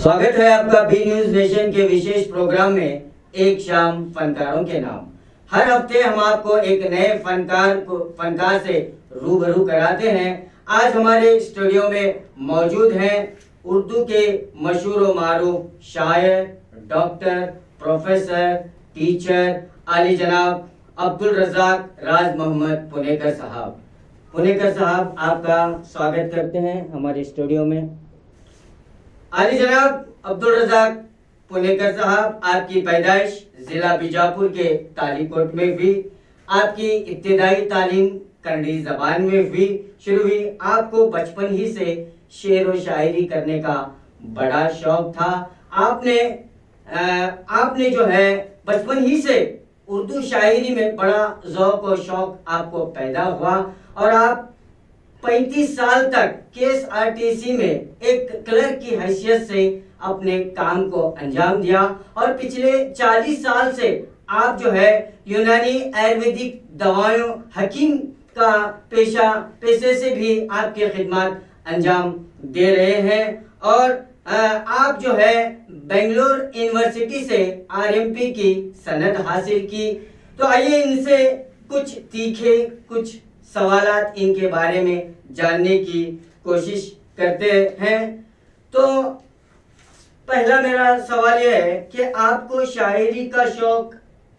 स्वागत है आपका बी न्यूज नेशन के विशेष प्रोग्राम में एक शाम फनकारों के नाम। हर हफ्ते हम आपको एक नए फनकार से रूबरू कराते हैं। आज हमारे स्टूडियो में मौजूद हैं उर्दू के मशहूर व मारूफ शायर, डॉक्टर, प्रोफेसर, टीचर आली जनाब अब्दुल रज़ाक राज मोहम्मद पुनेकर साहब। पुनेकर साहब, आपका स्वागत करते हैं हमारे स्टूडियो में। आली जनाब अब्दुल रज़ाक पुनेकर साहब, आपकी पैदाइश जिला बीजापुर के तालीकोट में हुई। आपकी इब्तिदाई तालीम कन्नड़ी जबान में शुरू हुई। आपको बचपन ही से शेर व शायरी करने का बड़ा शौक था। आपने जो है बचपन ही से उर्दू शायरी में बड़ा ज़ौक़ और शौक आपको पैदा हुआ और आप 35 साल तक KSRTC में एक क्लर्क की हैसियत से अपने काम को अंजाम दिया और पिछले 40 साल से आप जो है यूनानी आयुर्वेदिक दवाओं हकीम का पेशे से भी आपके खिदमत अंजाम दे रहे हैं और आप जो है बेंगलोर यूनिवर्सिटी से RMP की सनद हासिल की। तो आइए इनसे कुछ तीखे कुछ सवालात इनके बारे में जानने की कोशिश करते हैं। तो पहला मेरा सवाल यह है कि आपको शायरी का शौक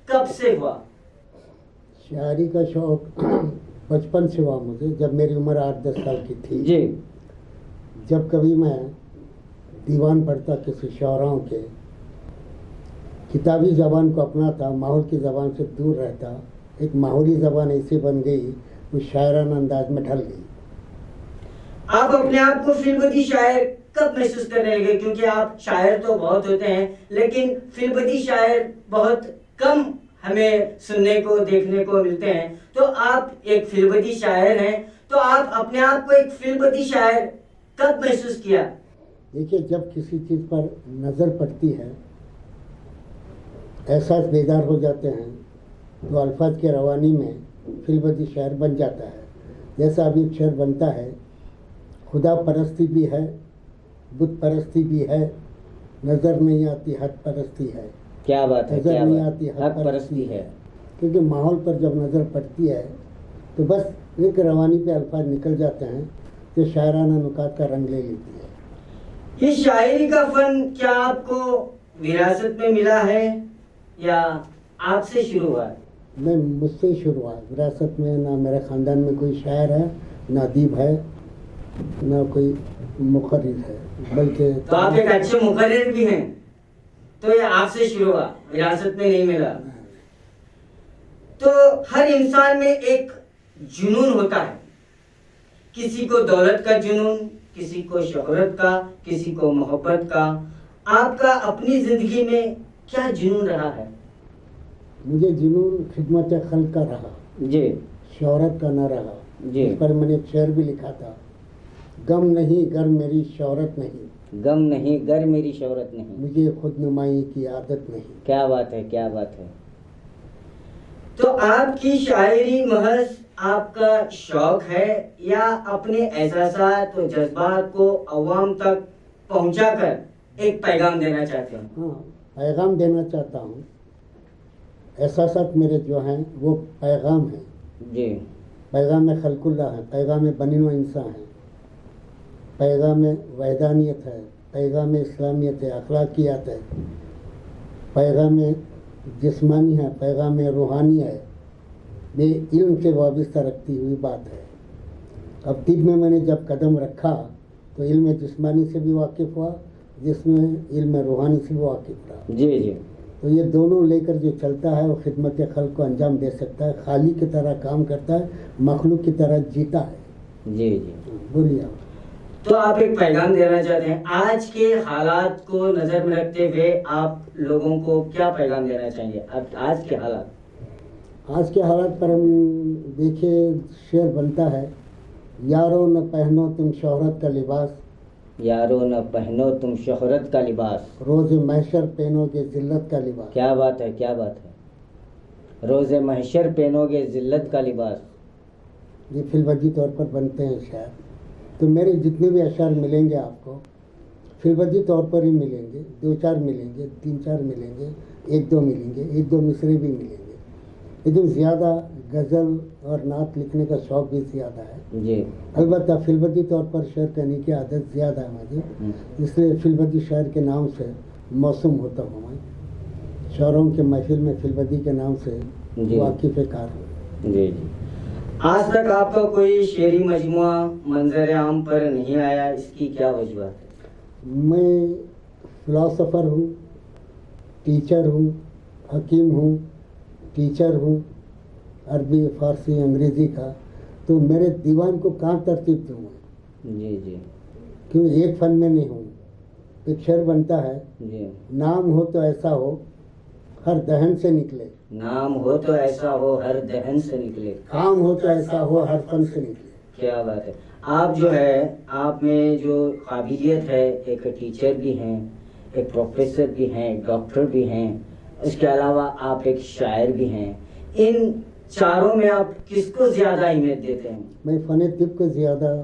कब से हुआ? शायरी का शौक बचपन से हुआ मुझे, जब मेरी उम्र 8-10 साल की थी जी। जब कभी मैं दीवान पढ़ता किसी शायरों के, किताबी ज़बान को अपनाता, माहौल की ज़बान से दूर रहता, एक माहौली ज़बान ऐसी बन गई उस शायराना अंदाज में ढल गई। आप अपने आप को फिल्मबदी शायर कब महसूस करने लगे? क्योंकि आप शायर तो बहुत होते हैं लेकिन फिल्मबदी शायर बहुत कम हमें सुनने को देखने को मिलते हैं। तो आप एक फिल्मबदी शायर हैं, तो आप अपने आप को एक फिल्मबदी शायर कब महसूस किया? देखिए, जब किसी चीज़ पर नज़र पड़ती है, एहसास बेदार हो जाते हैं, तो अल्फाज के रवानी में फिल्मबदी शायर बन जाता है। जैसा अभी एक शेर बनता है, खुदा परस्ती भी है, बुत परस्ती भी है, नज़र नहीं आती हद परस्ती है। क्या बात है, नज़र क्या नहीं बात, आती हक परस्ती है। क्योंकि माहौल पर जब नज़र पड़ती है तो बस एक रवानी पे अल्फाज निकल जाते हैं जो शायराना नुकात का रंग ले लेती है। ये शायरी का फन क्या आपको विरासत में मिला है या आपसे शुरू हुआ है? मैं मुझसे ही शुरू हुआ। विरासत में ना मेरे ख़ानदान में कोई शायर है, ना अदीब है, ना कोई मुखर्रिर है, बल्कि तो आप एक अच्छे मुखर्रिर भी हैं। तो ये आपसे शुरू हुआ, विरासत में नहीं मिला। तो हर इंसान में एक जुनून होता है, किसी को दौलत का जुनून, किसी को शोहरत का, किसी को मोहब्बत का। आपका अपनी जिंदगी में क्या जुनून रहा है? मुझे जुनून खिदमत खल्क का रहा जी, शोहरत का ना रहा जी। इस पर मैंने एक शेर भी लिखा था, गम नहीं गर मेरी शोहरत नहीं, गम नहीं गर मेरी शोहरत नहीं, मुझे खुद नुमाई की आदत नहीं। क्या बात है, क्या बात है। तो आपकी शायरी महज आपका शौक है या अपने एहसासात और जज्बात को अवाम तक पहुंचाकर एक पैगाम देना चाहते हैं? हाँ, पैगाम देना चाहता हूँ। एहसासात मेरे जो हैं वो पैगाम हैं जी। पैगाम खल्कुल्लाह है, पैगाम बनीनो इंसान है, पैगाम वहदानियत है, पैगाम इस्लामियत है, अखलाकियात है, पैगाम जिस्मानी है, पैगाम रूहानी है। ये इल्म से वाबस्ता रखती हुई बात है। अब तिब में मैंने जब कदम रखा तो इल्म जिस्मानी से भी वाकिफ़ हुआ, जिसमें इल्म रूहानी से भी वाकिफ़ रहा। जी जी। तो ये दोनों लेकर जो चलता है वो खिदमत खल्क को अंजाम दे सकता है, खाली की तरह काम करता है, मखलूक की तरह जीता है। जी जी। बोलिए। तो आप एक पैगाम देना चाहते हैं, आज के हालात को नजर में रखते हुए आप लोगों को क्या पैगाम देना चाहेंगे? अब आज के हालात पर हम देखिए, शेर बनता है, यारो न पहनो तुम शोहरत का लिबास, यारो न पहनो तुम शोहरत का लिबास, रोज़ महशर पहनोगे जिल्लत का लिबास। क्या बात है, क्या बात है। रोज़े महशर पहनोगे जिल्लत का लिबास। ये फिल्मबदी तौर पर बनते हैं शायर। तो मेरे जितने भी अशार मिलेंगे आपको, फिल्मदी तौर पर ही मिलेंगे, 2-4 मिलेंगे, 3-4 मिलेंगे, 1-2 मिलेंगे, 1-2 मिसरे भी मिलेंगे। लेकिन ज़्यादा गज़ल और नात लिखने का शौक़ भी ज़्यादा है जी। अलबत्ता फिल्मदी तौर पर शेर कहने की आदत ज़्यादा है मुझे, इसलिए फिल्मदी शायर के नाम से मौसूम होता हूँ मैं। शौरों के महफिल में फिल्मदी के नाम से जी। वाकिफ़-ए-कार हूँ। जी जी। आज तक आपका कोई शेरी मजमुआ मंजर आम पर नहीं आया, इसकी क्या वजह है? मैं फ़िलासफ़र हूँ, टीचर हूँ, हकीम हूँ, टीचर हूँ अरबी, फ़ारसी, अंग्रेज़ी का, तो मेरे दीवान को कहाँ तरतीब दूँ मैं? जी जी। क्योंकि एक फ़न में नहीं हूँ। एक शेर बनता है, जी। नाम हो तो ऐसा हो हर दहन से निकले, नाम हो तो ऐसा हो हर दहन से निकले, काम हो तो ऐसा हो हर फन से निकले। क्या बात है। आप जो है, आप में जो काबिलियत है, एक टीचर भी हैं, एक प्रोफेसर भी हैं, एक डॉक्टर भी हैं, इसके अलावा आप एक शायर भी हैं। इन चारों में आप किसको ज़्यादा अहमियत देते हैं? मैं फ़न तिब को ज़्यादा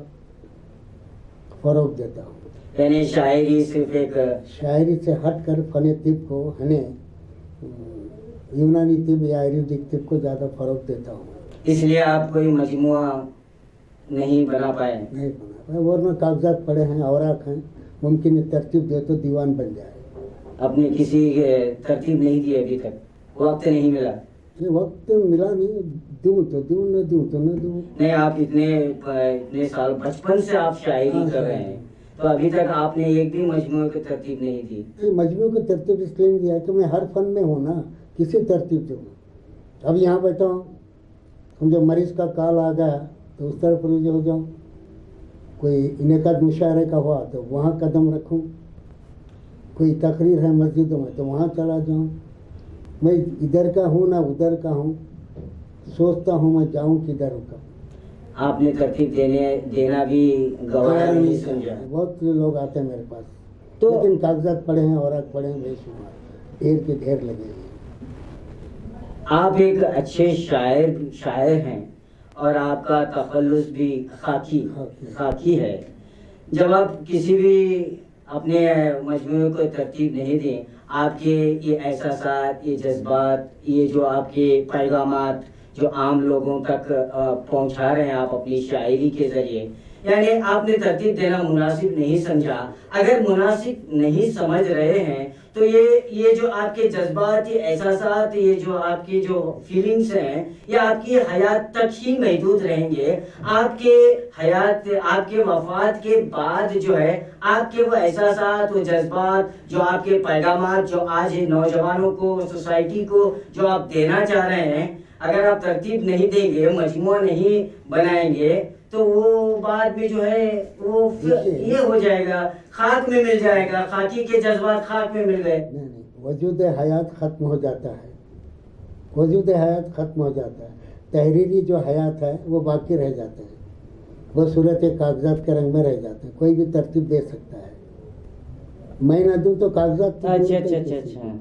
फ़रोग़ देता हूँ। यानी शायरी सिर्फ एक शायरी से हट कर फ़न तिब को, यानी यूनानी तिब या आयुर्वेदिक तिब को ज़्यादा फ़रोग़ देता हूँ। इसलिए आप कोई मजमुआ नहीं बना पाए? नहीं बना पाए, वरना कागजात पड़े हैं, औराक हैं, मुमकिन है तरतीब दे तो दीवान बन जाए। अपने किसी तरतीब नहीं दी अभी तक, वक्त नहीं मिला? ये वक्त मिला नहीं, दूँ तो दूँ, न दूँ तो न दूँ। नहीं, आप इतने साल बचपन से आप शायरी कर रहे हैं, तो अभी तक आपने एक भी मजमूए की तरतीब नहीं दी? ये मजमू की तरतीब इसलिए नहीं दिया कि मैं हर फन में हूँ ना, किसी तरतीब दूँ। अब यहाँ बैठा हूँ, समझो मरीज़ का कॉल आ गया तो उस तरफ रुझे हो जाऊँ, कोई इनेकाद मुशायरे का हुआ तो वहाँ कदम रखूँ, कोई तकरीर है मस्जिदों में तो वहाँ चला जाऊँ। मैं इधर का हूँ ना उधर का हूँ, सोचता हूँ मैं जाऊँ किधर का। आपने तरतीब देना भी गवारा नहीं समझा? बहुत लोग आते हैं मेरे पास, तो लेकिन कागजात पड़े हैं, औराक पड़े हैं बेशुमार, ढेर के ढेर लगे हैं। आप एक अच्छे शायर हैं और आपका तखल्लुस भी खाकी है। जब आप किसी भी अपने मजमूए को तरतीब नहीं दें, आपके ये एहसासात, ये जज्बात, ये जो आपके पैगामात जो आम लोगों तक पहुंचा रहे हैं आप अपनी शायरी के जरिए, यानी आपने तरतीब देना मुनासिब नहीं समझा। अगर मुनासिब नहीं समझ रहे हैं तो ये जो आपके जज्बात, ये एहसासात, ये जो आपकी जो फीलिंग्स हैं, ये आपकी हयात तक ही महदूद रहेंगे। आपके हयात, आपके वफात के बाद जो है आपके वो एहसासात, वो जज्बात, जो आपके पैगामात जो आज नौजवानों को, सोसाइटी को जो आप देना चाह रहे हैं, अगर आप तरतीब नहीं देंगे, मजमुआ नहीं बनाएंगे, तो वो बाद में जो है वो ये हो जाएगा, खाक में मिल जाएगा। खाकी के जज्बात खाक में मिल गए। नहीं, वजूद हयात ख़त्म हो जाता है, वजूद हयात ख़त्म हो जाता है। तहरीरी जो हयात है वो बाकी रह जाते हैं, वो सूरत कागजात के रंग में रह जाते हैं। कोई भी तरतीब दे सकता है, मैं ना दूँ तो कागजात। अच्छा।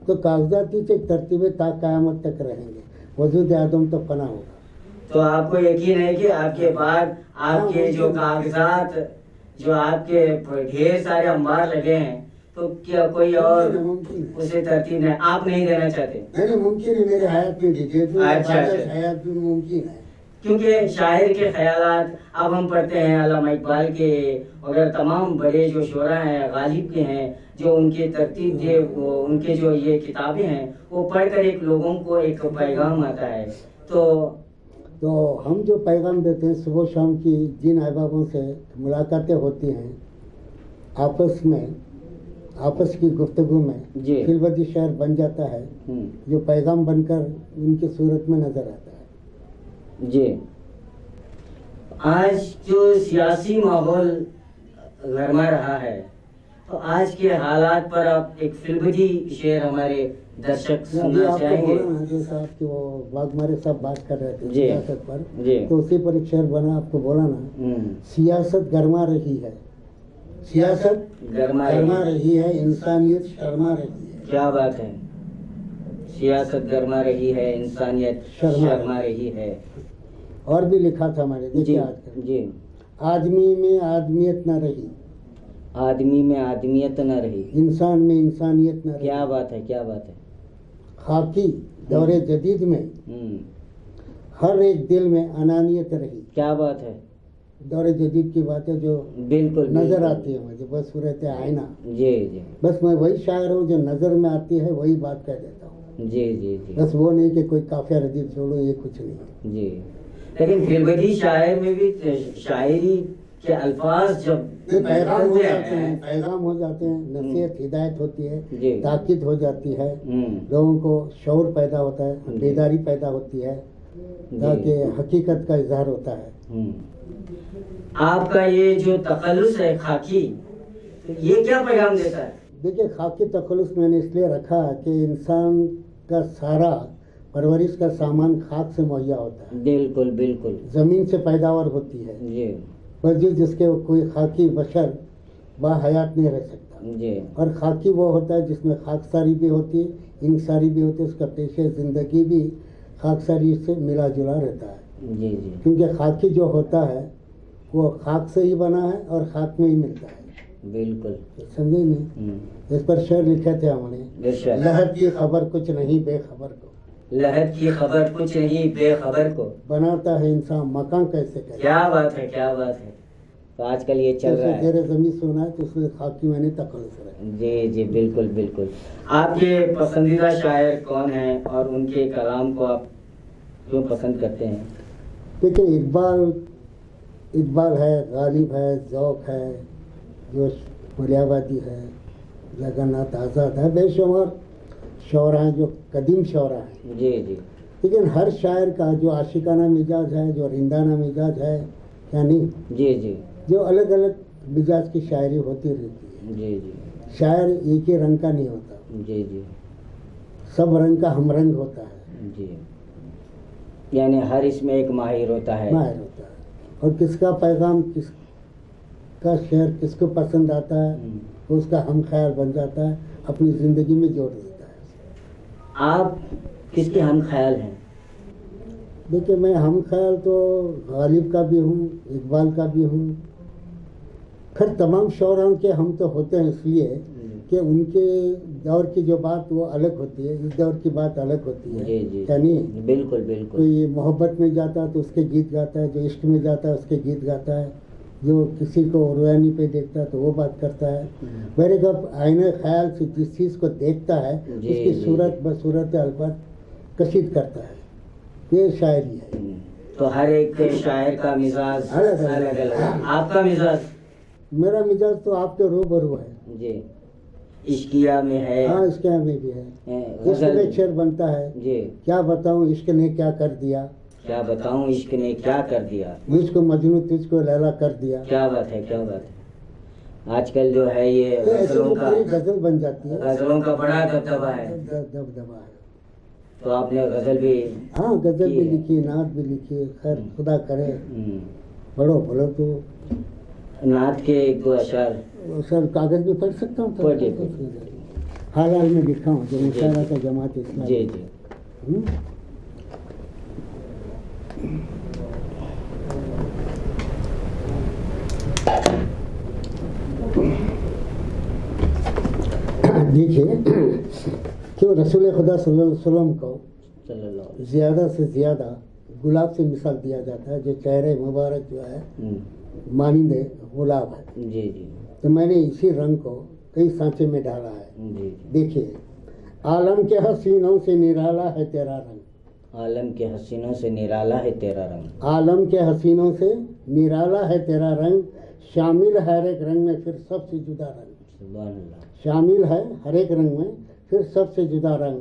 तो कागजात ही तरतीबें ता क़यामत तक रहेंगे, वजूद आदम तो फना होगा। तो आपको यकीन है कि आपके बाद आपके जो कागजात, जो आपके ढेर सारे अंबार लगे हैं, तो क्या कोई और उसे तरतीब नहीं, आप नहीं देना चाहते? नहीं, मुमकिन है मेरे हयात में भी, अच्छा। हयात में मुमकिन है। क्योंकि शायर के ख्यालात अब हम पढ़ते हैं अल्लामा इकबाल के, अगर तमाम बड़े जो शोरा हैं, गालिब के हैं, जो उनके तरतीब दे, वो उनके जो ये किताबें हैं, वो पढ़कर एक लोगों को एक पैगाम आता है। तो हम जो पैगाम देते हैं, सुबह शाम की जिन अहबाबों से मुलाकातें होती हैं आपस में, आपस की गुफ्तगू में फिल्मदी शायर बन जाता है, जो पैगाम बनकर उनकी सूरत में नजर आता है। जी। आज जो सियासी माहौल गरमा रहा है, तो आज के हालात पर आप एक फिल्मदी शेर हमारे दर्शक सुनना चाहेंगे? जैसा आपकी वो बागमारे साहब बात कर रहे थे सियासत पर, तो उसी पर एक शेर बना, आपको बोला ना, सियासत गरमा रही है, सियासत गरमा रही है, इंसानियत शर्मा रही है। क्या बात है। सियासत गरमा रही है, इंसानियत शर्मा रही है। और भी लिखा था हमारे, देखिए आजकल, आदमी में आदमियत न रही, आदमी में आदमियत न रही। इंसान में इंसानियत न रही। क्या बात है, क्या बात है। खाकी दौरे जदीद में हर एक दिल में अनानियत रही। क्या बात है। दौरे जदीद की बातें जो बिल्कुल नजर आती है मुझे, बस सूरत आईना। जी जी। बस मैं वही शायर हूँ जो नजर में आती है वही बात कह देता हूँ। जी जी जी। बस वो नहीं कि कोई काफिया रदीफ छोड़ो, ये कुछ नहीं है। जी, लेकिन फिल्मी शायर में भी शायरी के अल्फाज जब पैगाम हो जाते हैं, पैगाम हो जाते हैं, नसीहत हिदायत होती है, ताकीद हो जाती है, लोगों को शौर पैदा होता है, बेदारी पैदा होती है, ताकि हकीकत का इजहार होता है। आपका ये जो तखल्लुस है खाकी, तो ये क्या पैगाम देता है? देखिए, खाकी तखल्लुस मैंने इसलिए रखा कि इंसान का सारा परवरिश का सामान खाक से मुहैया होता है। बिल्कुल बिल्कुल। जमीन से पैदावार होती है जी। पर जिसके कोई खाकी बशर बाहयात नहीं रह सकता जी। और खाकी वो होता है जिसमें खाकसारी भी होती है, इंसारी भी होती है, उसका पेशे ज़िंदगी भी खाकसारी से मिला जुला रहता है। जी जी। क्योंकि खाकी जो होता है वो खाक से ही बना है और खाक में ही मिलता है। बिल्कुल, समझे नहीं? इस पर शेर लिखे थे हमने, लहर की खबर कुछ नहीं बेखबर को, लहर की खबर कुछ नहीं बेखबर को बनाता है इंसान मकान कैसे करे। क्या बात है, क्या बात है। तो आजकल ये चल रहा है। तेरे जमीन सुना है तो उसमें खाकी मैंने तखल्लुस रखा। जी जी, बिल्कुल बिल्कुल। आपके पसंदीदा शायर कौन हैं और उनके कलाम को आप क्यों पसंद करते हैं? देखिए, इकबाल है, गालिब है, ज़ौक़ है, जोश मलियाबादी है, जगन्नाथ आज़ाद है, बेशुमार शौरा हैं जो कदीम शौरा हैं। जी जी। लेकिन हर शायर का जो आशिकाना मिजाज है, जो रिंदाना मिजाज है, यानी जी जी, जो अलग अलग मिजाज की शायरी होती रहती है। जी जी। शायर एक ही रंग का नहीं होता, जी जी, सब रंग का हमरंग होता है। जी, यानी हर इसमें एक माहिर होता है। माहिर होता है और किसका पैगाम, किसका शेर किसको पसंद आता है, उसका हम ख्याल बन जाता है, अपनी ज़िंदगी में जोड़ देता है। आप किसके हम ख्याल हैं? देखिए, मैं हम ख्याल तो गालिब का भी हूँ, इकबाल का भी हूँ, खैर तमाम शौराओं के हम तो होते हैं, इसलिए कि उनके दौर की जो बात वो अलग होती है, इस दौर की बात अलग होती है। जी जी, क्या नहीं? बिल्कुल बिल्कुल। कोई मोहब्बत में जाता है तो उसके गीत गाता है, जो इश्क में जाता है उसके गीत गाता है, जो किसी को रुयानी पे देखता है तो वो बात करता है। मेरे कब आईने ख्याल से जिस चीज़ को देखता है उसकी सूरत बसूरत अल्फाज कशीद करता है, ये शायरी है। तो हर एक शायर का मिजाज अलग अलग। आपका मिजाज? मेरा मिजाज तो आपके रूबरू है जी। इश्किया में है। हाँ, इश्किया में भी है। इश्क में शेर बनता है जी, क्या बताऊँ इश्क ने क्या कर दिया, क्या बताऊँ इश्क ने क्या कर दिया, मुझको मजनू तुझको लैला कर दिया। क्या बात है, क्या बात है। आजकल जो है ये गजलों का, गजल बन जाती है, गजलों का बड़ा दबदबा है। दबदबा है। तो आपने गजल भी? हाँ, गजल भी लिखी, नात भी लिखी, खैर खुदा करे पढ़ो बोलो तो। नात के एक दो अशर सर कागज में पढ़ सकता हूँ, हाल हाल में लिखा हूँ, जो मुशायरा का जमात इस्लाम। जी जी। देखिए, क्यों रसूल खुदा सल्लल्लाहु अलैहि वसल्लम को ज़्यादा से ज़्यादा गुलाब से मिसाल दिया जाता है, जो चेहरे मुबारक जो है मानिंदे गुलाब है। जी जी। तो मैंने इसी रंग को कई सांचे में डाला है। जी। देखिए, आलम के हसीनों से निराला है तेरा रंग, आलम के हसीनों से निराला है तेरा रंग, आलम के हसीनों से निराला है तेरा रंग, शामिल है हर एक रंग में फिर सबसे जुदा रंग। सुभान अल्लाह। शामिल है हर एक रंग में फिर सबसे जुदा रंग,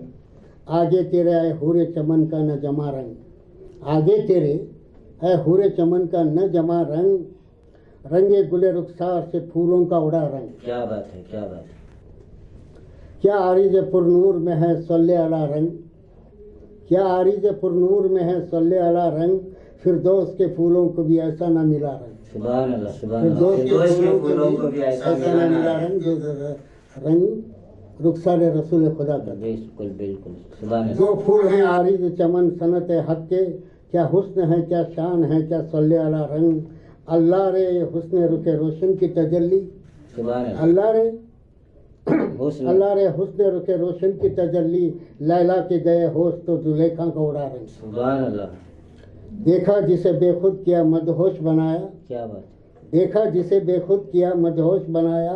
आगे तेरे है हूरे चमन का न जमा रंग, आगे तेरे है हूरे चमन का न जमा रंग, रंगे गुले रुखसार से फूलों का उड़ा रंग। क्या बात है, क्या बात है। क्या आरिज़ पुरनूर में है सल्ले अला रंग, क्या आरिज़ पुरनूर में है सल्ले अला रंग, फिर दोस्त के फूलों को भी ऐसा ना मिला रंग। सुभान अल्लाह, सुभान अल्लाह। फिरदौस के फूलों को भी ऐसा ना मिला रंग, जो रंग रुखसार रसूल खुदा का। बिल्कुल बिल्कुल, सुभान अल्लाह। जो फूल हैं आरिज़ चमन सनत हक के, क्या हुस्न है क्या शान है क्या सल्ले अला रंग, अल्लाह रे हुस्न रुखे रोशन की तजल्ली, सुभान अल्लाह। अल्लाह रे हुस्न अल्लाह रे हुस्न रुखे रोशन की तजल्ली, लैला के गए होश तो जुलेखा को उड़ा रही। सुभान अल्लाह। देखा जिसे बेखुद किया मदहोश बनाया, क्या बात। देखा जिसे बेखुद किया मदहोश बनाया,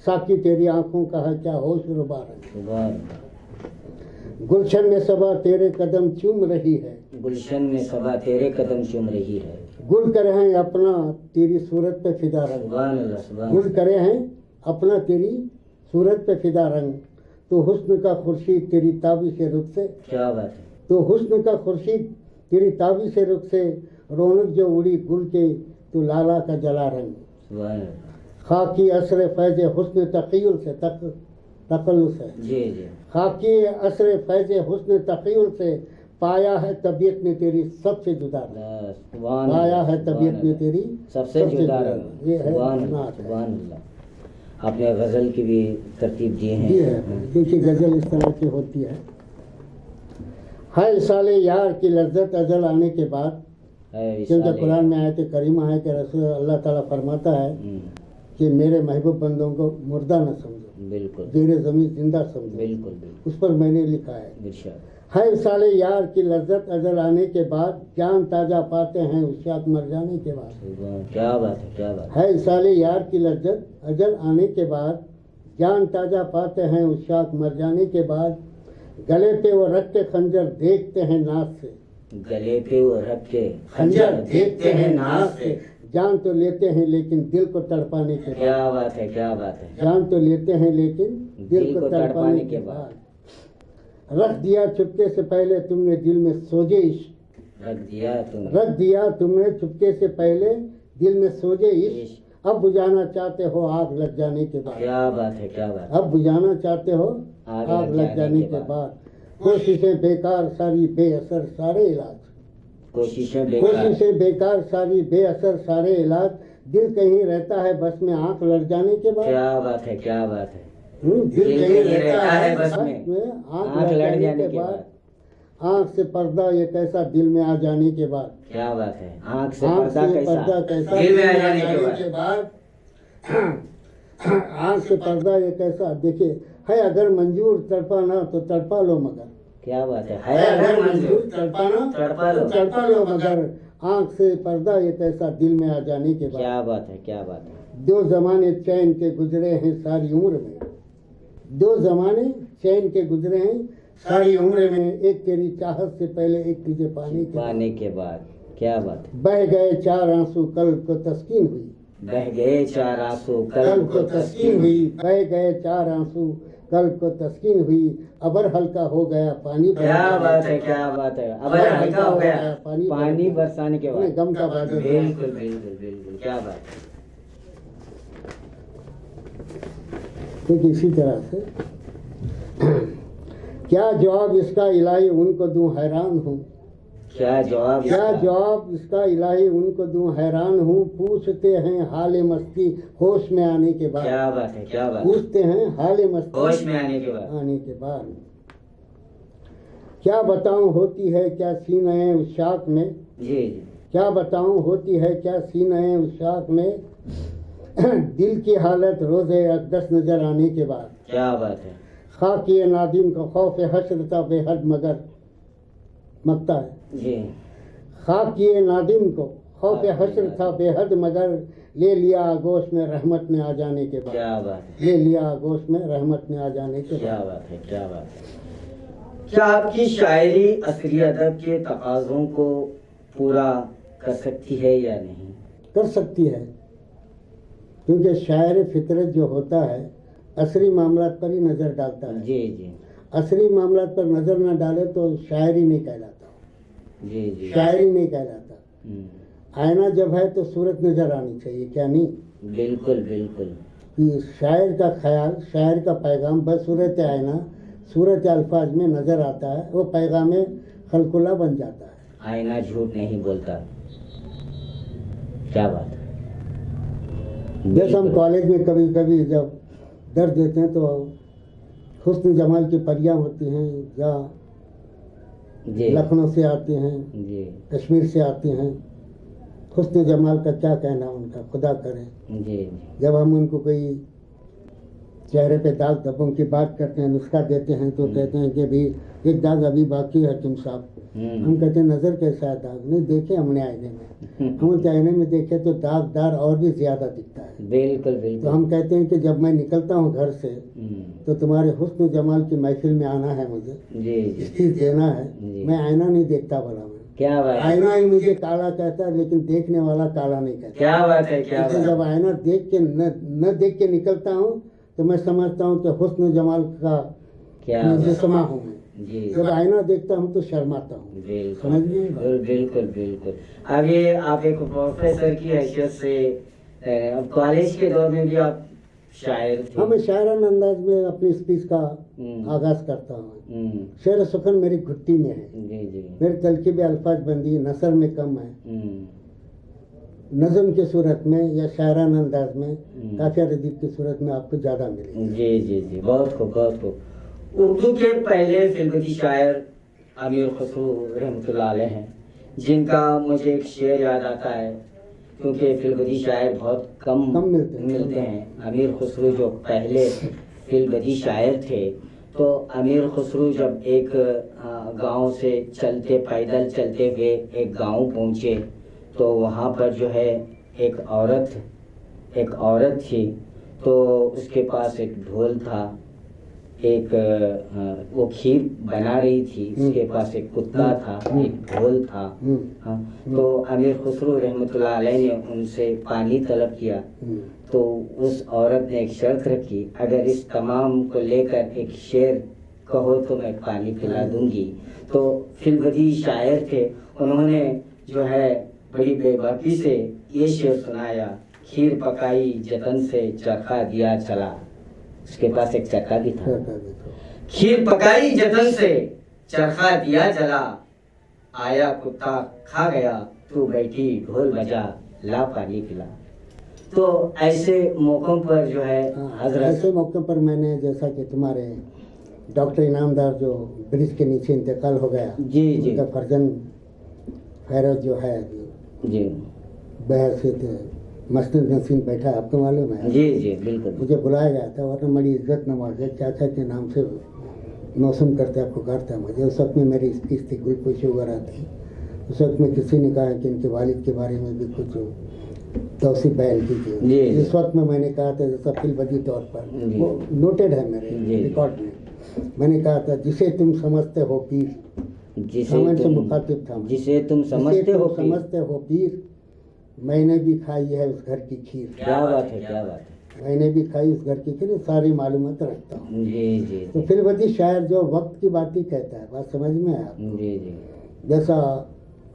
साकी तेरी आंखों का है क्या होश रुबा रही। सुभान अल्लाह। गुलशन में सबा तेरे कदम चूम रही है, गुलशन में सबा तेरे कदम चूम रही है। गुल करे हैं अपना तेरी सूरत पे फिदा रंग, सुभान अल्लाह। सुभान गुल करे हैं अपना तेरी सूरत पे फिदा रंग, तो हुस्न का खुर्शीद तेरी ताबी से रुख से, क्या बात है। तो हुस्न का खुर्शीद तेरी ताबी से रुख से, रौनक जो उड़ी गुल के तो लाला का जला रंग। सुभान अल्लाह। खाकी असर फैज़ हुस्न तक़ीयुल से तक़ल्लुस है, जी जी। खाकी असर फैज़ हुस्न तक़ीयुल से, पाया है तबीयत में तेरी सबसे जुदा रंग, अल्लाह। सुभान पाया अल्लाह। है तबीयत में तेरी सबसे जुदा रंग। ये है सुभान अल्लाह। नात है। सुभान अल्लाह। आपने गजल की भी तरतीब दी है। ये है, देखिए गजल इस तरह की होती है साले यार की लज्जत अजल आने के बाद, क्योंकि कुरान में आयत करीमा है कि रसूल अल्लाह ताला फरमाता है कि मेरे महबूब बंदों को मुर्दा न समझो, बिल्कुल जेरे ज़मीन जिंदा समझो। बिल्कुल बिल्कुल। उस पर मैंने लिखा है, इरशाद। है साले यार की लज्जत अजल आने के बाद, जान ताजा पाते हैं उशाक मर जाने के बाद। सुभान। क्या बात है। क्या बात है साले यार की लज्जत अजल आने के बाद, जान ताजा पाते हैं उशाक मर जाने के बाद, गले पे वो रख के खंजर देखते हैं नाक से, गले पे वो रख के खंजर देखते हैं नाक से, जान तो लेते हैं लेकिन दिल को तड़पाने के बाद। क्या बात है। क्या बात है। जान तो लेते हैं लेकिन दिल को तड़पाने के बाद, रख दिया चुपके से पहले तुमने दिल में सोजे इश्क, रख दिया तुमने। रख दिया तुमने चुपके से पहले दिल में सोजे इश्क, अब बुझाना चाहते हो आग लग जाने के बाद। क्या बात है। क्या बात है। अब बुझाना चाहते हो आग लग जाने के बाद, कोशिशें बेकार सारी बेअसर सारे इलाज, कोशिशें बेकार। कोशिशें बेकार सारी बेअसर सारे इलाज, दिल कहीं रहता है बस में आंख लड़ जाने के बाद। क्या बात है। क्या बात है। दिल कहीं रहता है बस बस में में आंख लड़ जाने के बाद, आंख से पर्दा ये कैसा दिल में आ जाने के बाद। क्या बात है। आंख से आंख पर्दा से पर्दा कैसा कैसा दिल में आ जाने के बाद। आंख से पर्दा ये कैसा, देखिए है अगर मंजूर तड़पाना तो तड़पा लो मगर, क्या बात है अगर मंजूर तड़पाना तड़पा लो। तो तड़पा लो मगर, आंख से पर्दा ये कैसा दिल में आ जाने के बाद। क्या बात है। क्या बात है। दो जमाने चैन के गुजरे हैं सारी उम्र में, दो जमाने चैन के गुजरे हैं सारी उम्र में, एक तेरी चाहत से पहले एक तुझे पाने के बाद। क्या बात है। बह गए चार आंसू कल्ब को तस्कीन हुई, बह गए चार आंसू कल्ब को तस्कीन हुई, बह गए चार आंसू कल्ब को तस्कीन हुई, अबर हल्का हो गया पानी। क्या बात है। क्या बात है। अबर हल्का हो गया पानी बरसाने के बाद। गम का बादल। बिल्कुल बिल्कुल बिल्कुल। क्या बात है। ठीक इसी तरह से क्या जवाब इसका इलाही उनको दूं हैरान हूँ, क्या जवाब इसका इलाही उनको दूं हैरान हूँ, पूछते हैं हाल मस्ती होश में आने के बाद। क्या बात है। क्या बात है। पूछते हैं हाल मस्ती होश में आने के बाद। क्या बताऊं होती है क्या सीने उशाक में, जी जी। क्या बताऊं होती है क्या सीने उशाक में, दिल की हालत रोज़े अक़दस नजर आने के बाद। क्या बात है। खाकी नादिम को खौफ हश्र था बेहद मगर, मकता है जी। खाकी नादिम को खौफ हश्र था बेहद मगर, ले लिया आगोश में रहमत ने आ जाने के बाद। क्या बात है। ले लिया आगोश में रहमत ने आ जाने के क्या बाद। बात है। क्या बात है। क्या आपकी शायरी असली अदब के तकाज़ों को पूरा कर सकती है या नहीं? कर सकती है, क्योंकि शायर फितरत जो होता है असली मामलात पर ही नज़र डालता है। जी जी। असली मामलात पर नज़र न डाले तो शायरी नहीं कहलाता। जी जी। शायरी नहीं कहलाता। आईना जब है तो सूरत नज़र आनी चाहिए, क्या नहीं? बिल्कुल बिल्कुल। कि शायर का ख्याल, शायर का पैगाम बस सूरत आईना, सूरत अल्फाज में नज़र आता है, वो पैगाम खलकुल्ला बन जाता है। आईना झूठ नहीं बोलता। क्या बात है। जैसे हम कॉलेज में कभी कभी जब दर्द देते हैं तो हुस्न जमाल की परियां होती हैं, या लखनऊ से आती हैं, जी। कश्मीर से आती हैं, हुस्न जमाल का क्या कहना उनका, खुदा करे। जी। जब हम उनको कोई चेहरे पे दाग धब्बों की बात करते हैं, नुस्खा देते हैं तो कहते हैं कि भी एक दाग अभी बाकी है तुम साहब। हम कहते हैं नज़र कैसा है दाग? नहीं देखे हमने आईने में, हम आईने में देखे तो दागदार और भी ज्यादा दिखता है। बिल्कुल बिल्कुल। तो हम कहते हैं कि जब मैं निकलता हूँ घर से तो तुम्हारे हुस्न जमाल की महफिल में आना है, मुझे जी चीज देना है। मैं आईना नहीं देखता भला, मैं क्या बात है, आईना ही मुझे काला कहता है लेकिन देखने वाला काला नहीं कहता। क्या बात है, क्या बात लेकिन है। जब आईना देख के न देख के निकलता हूँ तो मैं समझता हूँ कि हुस्न जमाल का क्या मुजस्समा हूँ मैं। जी जब आईना देखता हूँ तो शर्माता हूँ। बिल्कुल समझ गए बात? बिल्कुल बिल्कुल। आगे आप एक प्रोफेसर की हैसियत से अब कॉलेज के दौर में भी आप शायर थे। हाँ, मैं शायराना अंदाज में अपनी स्पीच का आगाज करता हूँ। शेर सुखन मेरी घुट्टी में है, जी जी। मेरी तलकीब अल्फाज बंदी नसर में कम है। नज़म की सूरत में या शायराना अंदाज में, काफिया रदीफ की सूरत में आपको ज़्यादा मिलेगी। जी जी जी, बहुत खूब बहुत खूब। उर्दू के पहले फिल्मी शायर अमीर खुसरो रहमतुल्लाह अलैह हैं, जिनका मुझे एक शेर याद आता है, क्योंकि फिल्मी शायर बहुत कम मिलते हैं। अमीर खुसरो जो पहले फिल्मी शायर थे, तो अमीर खुसरो जब एक गांव से पैदल चलते हुए एक गांव पहुंचे, तो वहाँ पर जो है एक औरत थी, तो उसके पास एक ढोल था, एक वो खीर बना रही थी, उसके पास एक कुत्ता था, एक ढोल था। हाँ, तो अमीर खुसरो रहमतुल्लाह अलैह ने उनसे पानी तलब किया, तो उस औरत ने एक शर्त रखी, अगर इस तमाम को लेकर एक शेर कहो तो मैं पानी पिला दूंगी। तो फिल्मी शायर थे, उन्होंने जो है बड़ी बेबाकी से ये शेर सुनाया, खीर पकाई जतन से चरखा दिया चला। उसके पास एक चरखा भी था। खीर पकाई जतन से चरखा दिया चला, आया कुत्ता खा गया, तू बैठी ढोल बजा, ला पानी पिला। तो ऐसे मौकों पर जो है हजरत, ऐसे मौके पर मैंने, जैसा कि तुम्हारे डॉक्टर इनामदार जो ब्रिज के नीचे इंतकाल हो गया, जी जी, उनका फर्जन खैरत जो है जी, बहसीत मस्जिद नसीम बैठा है, आपको मालूम है? जी जी बिल्कुल। मुझे बुलाया गया था, वरना बड़ी इज्जत नवाज है, चाचा के नाम से मौसम करता पुकारता मुझे। उस वक्त में मेरी स्पीच थी, गुलपोशी वगैरह थी। उस वक्त में किसी ने कहा कि इनके वालिद के बारे में भी कुछ तौसीफ बयान कीजिए। इस वक्त में मैंने कहा था, जैसा फिलबदी तौर पर वो नोटेड है मेरे रिकॉर्ड में, मैंने कहा था, जिसे तुम समझते हो पीर, से मुखातिब था, जिसे तुम समझते हो पीर, मैंने भी खाई है उस घर की खीर। क्या बात है, क्या बात है। मैंने भी खाई उस घर की खीर, सारी मालूमात रखता हूँ। जी जी। तो फिल्मी शायर जो वक्त की बात ही कहता है, बात समझ में आया? जी जी। जैसा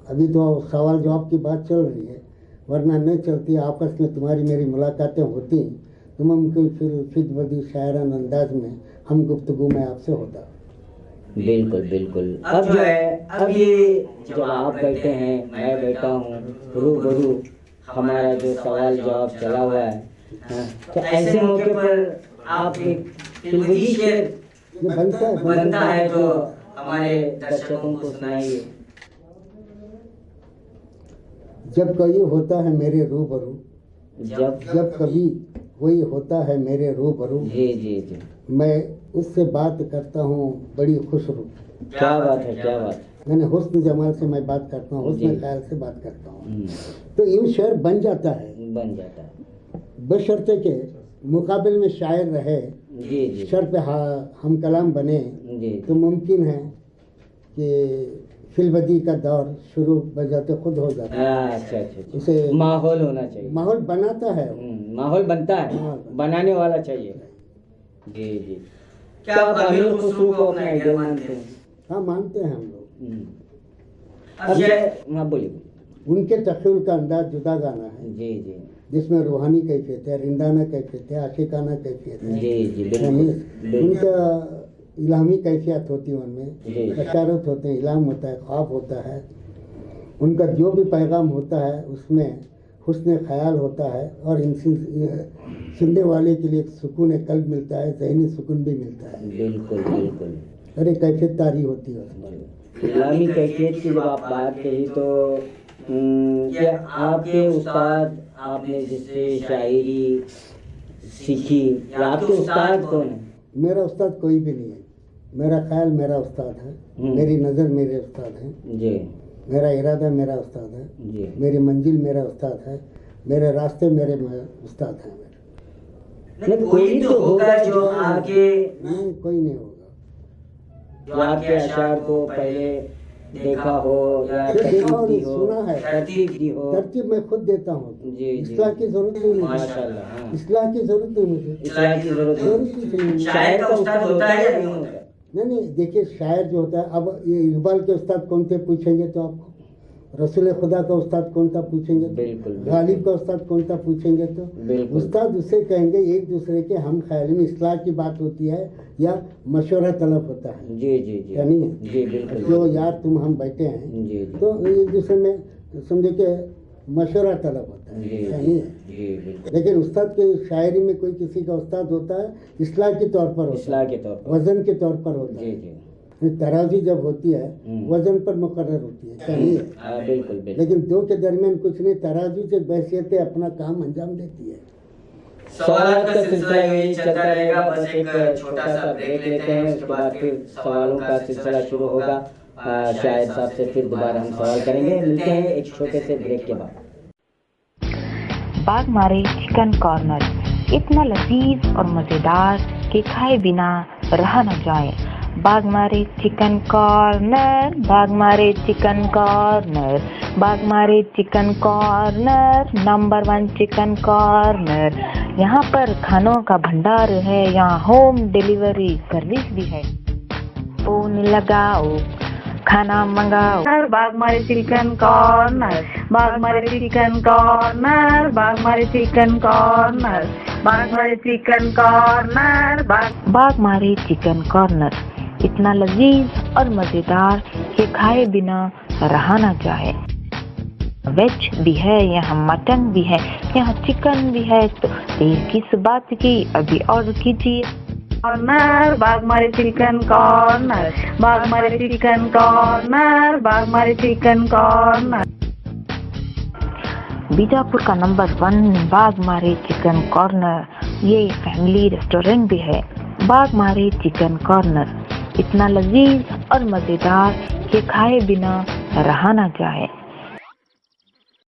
अभी तो सवाल जवाब की बात चल रही है, वरना नहीं चलती, आपस में तुम्हारी मेरी मुलाकातें होती तो मुमकिन फिर फिल्मी शायराना अंदाज में हम गुफ्तगू में आपसे होता। बिल्कुल बिल्कुल। अब जो है, अब ये जब आप बैठे हैं, मैं बैठा हूँ, रूबरू हमारा जो सवाल जवाब चला हुआ है, तो ऐसे मौके पर आप एक फिल्मी शेर बनता है तो हमारे दर्शकों को सुनाइए। जब कोई होता है मेरे रूबरू, जब कभी कोई होता है मेरे रूबरू, जी जी जी, मैं उससे बात करता हूँ बड़ी खुश रूह। क्या बात है, क्या बात है। मैंने हुस्न जमाल से मैं बात करता हूँ, हुस्न ख्याल से बात करता हूँ, तो यूं शेर बन जाता है, बशर्ते के मुकाबिल में शायर रहे। जी जी। शर्त पे हम कलाम बने तो मुमकिन है कि फिल्बदी का दौर शुरू बजाते खुद हो जाता है। अच्छा अच्छा, उसे माहौल होना चाहिए, माहौल बनाता है, माहौल बनता है, बनाने वाला चाहिए। जी जी। क्या आप अमीर खुसरो को अपना आइडल मानते हैं? हाँ, मानते हैं हम लोग। अब ये बोलिए। उनके तखील का अंदाज जुदा गाना है। जी जी। जिसमें रूहानी कैफियत है, रिंदाना कैफियत है, आशिकाना कैफियत है। जी जी। उनका इलामी कैफियत होती है, उनमें बशारत होते हैं, इलाम होता है, ख्वाब होता है। उनका जो भी पैगाम होता है उसमें हुस्न ख्याल होता है, और सुनने वाले के लिए एक सुकून कल्ब मिलता है, ज़हनी सुकून भी मिलता है। बिल्कुल बिल्कुल। और एक कैफियत तारी होती है उसमें। इलामी कैफियत की जब आप बात कही, तो क्या आपके उस्ताद, आपने जिससे शायरी सीखी या आपके उस्ताद कौन है? मेरा उस्ताद कोई भी नहीं है। मेरा ख्याल मेरा उस्ताद है, मेरी नज़र मेरे उस्ताद हैं जी, मेरा इरादा मेरा उस्ताद है जी, मेरी मंजिल मेरा उस्ताद है, मेरे रास्ते मेरे उस्ताद हैं। नहीं, कोई तो होगा जो आपके नहीं, कोई नहीं होगा जो आपके अशार को पहले देखा हो या देखा और तरतीब हो, सुना है। तरतीब दी हो। तरतीब मैं खुद देता हूँ। जी, जी। इस्लाह की जरूरत नहीं मुझे। माशाल्लाह, हाँ। इस्लाह की जरूरत नहीं मुझे। इस्लाह की जरूरत जरूरत नहीं। शायर का उस्ताद होता है या नहीं होता है? नहीं, देखिए शायर जो होता है, अब ये इकबाल के उस्ताद कौन थे पूछेंगे तो आपको, रसूल खुदा का उस्ताद कौन था पूछेंगे तो, बिल्कुल, बिल्कुल। गालिब का उस्ताद कौन था पूछेंगे तो, बिल्कुल। उस्ताद उससे कहेंगे एक दूसरे के हम ख्याल में इस्लाह की बात होती है या मशवरा तलब होता है। जी, जी, जी, या नहीं है? जी, बिल्कुल। जो यार तुम हम बैठे हैं जी, जी, तो एक दूसरे में समझे कि मशवरा तलब होता है, जी, या नहीं है? जी, बिल्कुल। लेकिन उस्ताद के शायरी में कोई किसी का उस्ताद होता है इस्लाह के तौर पर होता इस्लाह है, के तौर पर, वजन के तौर पर होता जी, है। जी, तराजू जब होती है वजन पर मुकर्रर होती है, क्या नहीं है? हाँ, बिल्कुल, बिल्कुल। लेकिन दो के दरमियान कुछ नहीं, तराजू से बहसियतें अपना काम अंजाम देती है। सवालात का सिलसिला यही चलता रहेगा, बस एक छोटा सा ब्रेक लेते हैं, उसके बाद फिर सवालों का सिलसिला शुरू होगा। शायद साहब से फिर दोबारा हम सवाल करेंगे। मिलते हैं एक छोटे से ब्रेक के बाद। बागमारे चिकन कॉर्नर इतना लजीज और मज़ेदार कि खाए बिना रहा न जाए। Bagmare chicken corner, Bagmare chicken corner, Bagmare chicken corner, number 1 chicken corner. यहाँ पर खानों का भंडार है, यहाँ होम डिलीवरी सर्विस भी है। फोन लगाओ, खाना मंगाओ। Bagmare chicken corner, Bagmare chicken corner, Bagmare chicken corner, Bagmare chicken corner, Bagmare chicken corner इतना लजीज और मज़ेदार कि खाए बिना रहा ना जाए। वेज भी है, यहाँ मटन भी है, यहाँ चिकन भी है, तो देर किस बात की, अभी ऑर्डर कीजिए। Corner, Bagmare chicken corner, Bagmare chicken corner, Bagmare chicken corner. Bijapur का नंबर 1 बागमारे चिकन कॉर्नर, ये फैमिली रेस्टोरेंट भी है। बागमारे चिकन कॉर्नर इतना लजीज और मज़ेदार कि खाए बिना रहा ना जाए।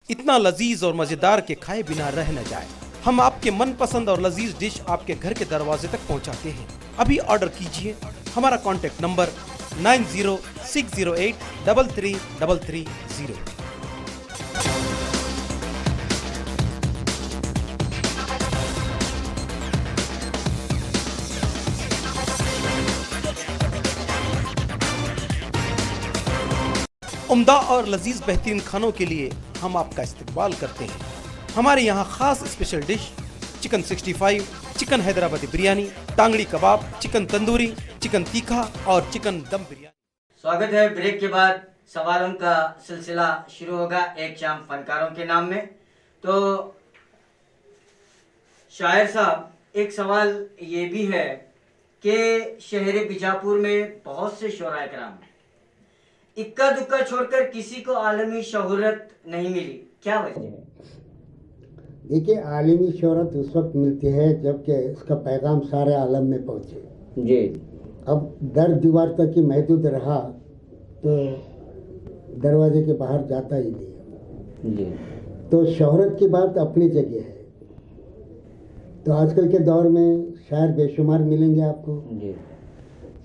इतना लजीज और मजेदार के खाए बिना रह न जाए। हम आपके मनपसंद और लजीज डिश आपके घर के दरवाजे तक पहुंचाते हैं। अभी ऑर्डर कीजिए। हमारा कॉन्टेक्ट नंबर 9060833330। उम्दा और लजीज बेहतरीन खानों के लिए हम आपका इस्तकबाल करते हैं। हमारे यहाँ खास special dish chicken 65, chicken Hyderabadi biryani, tangdi kebab, chicken tandoori, chicken तीखा और चिकन दम बिरयानी। स्वागत है। ब्रेक के बाद सवालों का सिलसिला शुरू होगा एक शाम फनकारों के नाम में। तो शायर साहब, एक सवाल ये भी है कि शहर बीजापुर में बहुत से शोराए कराम हैं, इक्का दुक्का छोड़कर किसी को आलमी शोहरत नहीं मिली, क्या वजह है? देखिए, आलमी शोहरत उस वक्त मिलती है जबकि इसका पैगाम सारे आलम में पहुँचे जी। अब दर दीवार तक ही महदूद रहा तो दरवाजे के बाहर जाता ही नहीं जी। तो शोहरत की बात अपनी जगह है। तो आजकल के दौर में शायर बेशुमार मिलेंगे आपको जी।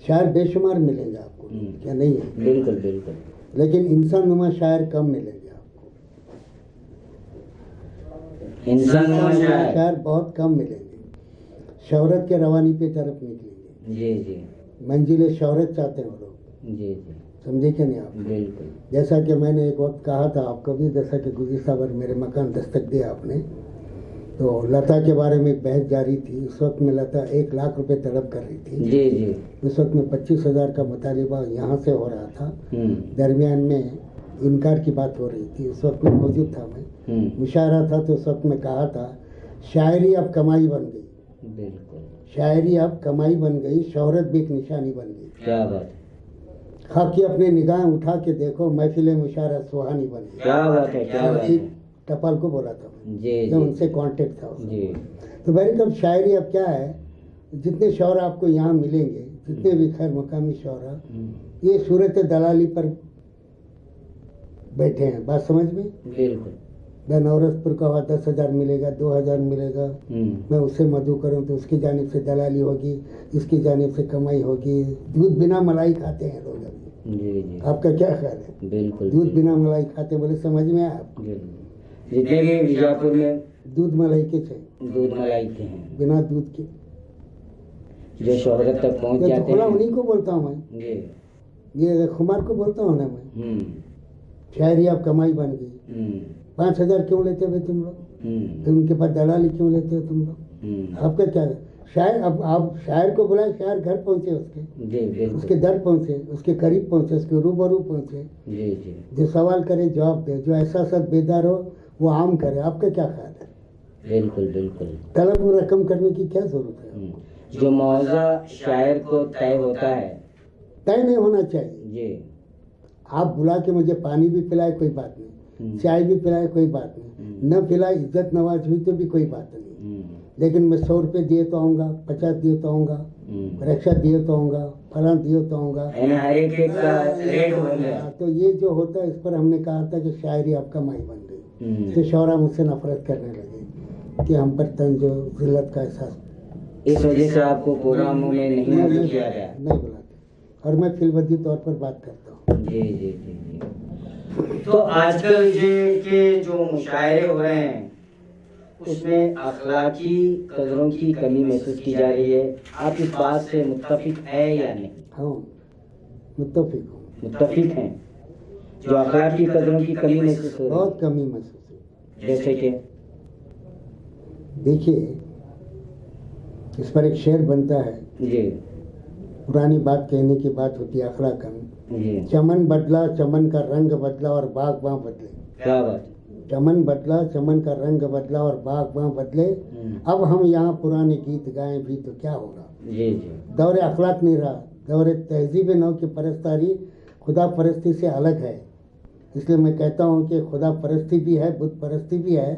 शायर बेशुमार मिलेंगे आपको, क्या नहीं है? बिल्कुल बिल्कुल। लेकिन इंसान नुमा शायर कम मिलेंगे आपको, इंसान नुमा शायर बहुत कम मिलेंगे। शोहरत के रवानी पे तरफ निकलेंगे। जी जी। मंजिले शोहरत चाहते हैं वो लोग। जी जी। समझे क्या नहीं आप? बिल्कुल। जैसा कि मैंने एक वक्त कहा था आपको भी, जैसा कि गुज़िश्ता बार मेरे मकान दस्तक दिया आपने, तो लता के बारे में एक बहस जारी थी। उस वक्त में लता 1 लाख रुपए तलब कर रही थी। जी जी। उस वक्त में 25,000 का मुतालिबा यहाँ से हो रहा था। दरमियान में इनकार की बात हो रही थी। उस वक्त में मौजूद था मैं, मुशायरा था, तो उस वक्त में कहा था शायरी अब कमाई बन गई। बिल्कुल। शायरी अब कमाई बन गई, शोहरत भी एक निशानी बन गई। क्या बात। खाकी अपने निगाह उठा के देखो, महफिल मुशायरा सुहानी बन गई। क्या बात है, क्या बात है। टपाल को बोला था जी जब जी उनसे कांटेक्ट था उसका। जी तो बहरकम अब शायरी अब क्या है, जितने शौरा आपको यहाँ मिलेंगे, जितने भी खैर मकामी शौरा, ये सूरत दलाली पर बैठे हैं। बात समझ में? बिल्कुल। मैं नवरसपुर का हुआ 10,000 मिलेगा, 2,000 मिलेगा, मैं उससे मधु करूं तो उसकी जानिब से दलाली होगी, इसकी जानिब से कमाई होगी। दूध बिना मलाई खाते हैं लोग अभी। जी जी आपका क्या ख्याल है? बिल्कुल। दूध बिना मलाई खाते बोले, समझ में आया आपको? जितने भी बीजापुर में दूध मलाई के थे, दूध मलाई के हैं, बिना दूध के जो शोहरत तक पहुंच मैं तो जाते खुला हैं। उन्हीं को बोलता हूँ मैं, जी ये खुमार को बोलता हूँ ना मैं। हम्म शायरी आप कमाई बन गई। 5,000 क्यों लेते हो तुम लोग? फिर उनके पास दलाली क्यों लेते हो तुम लोग? आपका क्या है? शायर, अब आप शायर को बुलाए, शायर घर पहुंचे उसके, जी बिल्कुल। उसके दर पहुंचे, उसके करीब पहुंचे, उसके रूबरू पहुंचे, जी जी जो सवाल करे जवाब दे, जो ऐसा सब बेदार हो वो आम करे। आपका क्या ख्याल है? बिल्कुल बिल्कुल। तलब रकम करने की क्या जरूरत है? जो मौजा शायर को तय होता है, तय नहीं होना चाहिए। जी आप बुला के मुझे पानी भी पिलाए कोई बात नहीं, चाय भी पिलाए कोई बात नहीं, न पिलाए इज्जत नवाज हुई तो भी कोई बात नहीं, लेकिन मैं 100 रुपये दिए तो आऊँगा, 50 दिए तो आऊँगा, रिक्शा दिए तो आऊँगा, फलां दिए तो आऊँगा। हर एक का रेट हो गया। तो ये जो होता है, इस पर हमने कहा था कि शायरी आपका माई बन गई। तो शौरा मुझसे नफरत करने लगे कि हम पर तंज जिल्लत का एहसास। इस वजह से आपको प्रोग्रामों में नहीं किया गया। नहीं बुलाते, और मैं फिलवदी तौर पर बात करता हूँ। जी जी जी जी। तो आजकल के जो मुशायरे हो रहे हैं उसमें अखलाकी कदरों की कमी महसूस की जा रही है। आप इस बात से मुत्तफिक है या नहीं? हाँ, मुत्तफिक हूँ। मुत्तफिक हैं। जो अखलाकी कदरों की कमी महसूस हो रही बहुत कमी महसूस हुई। है, जैसे कि देखिए, इस पर एक शेर बनता है, जी पुरानी बात कहने की बात होती है अखलाकन। जी चमन बदला, चमन का रंग बदला और बाग बाँ बदले। क्या बात है? चमन बदला, चमन का रंग बदला और बाग बाँ बदले। अब हम यहाँ पुराने गीत गाएं भी तो क्या होगा? जी जी दौरे अखलाक नहीं रहा, दौरे तहजीब नौ की परस्तारी खुदा परस्ती से अलग है। इसलिए मैं कहता हूँ कि खुदा परस्ती भी है, बुत परस्ती भी है,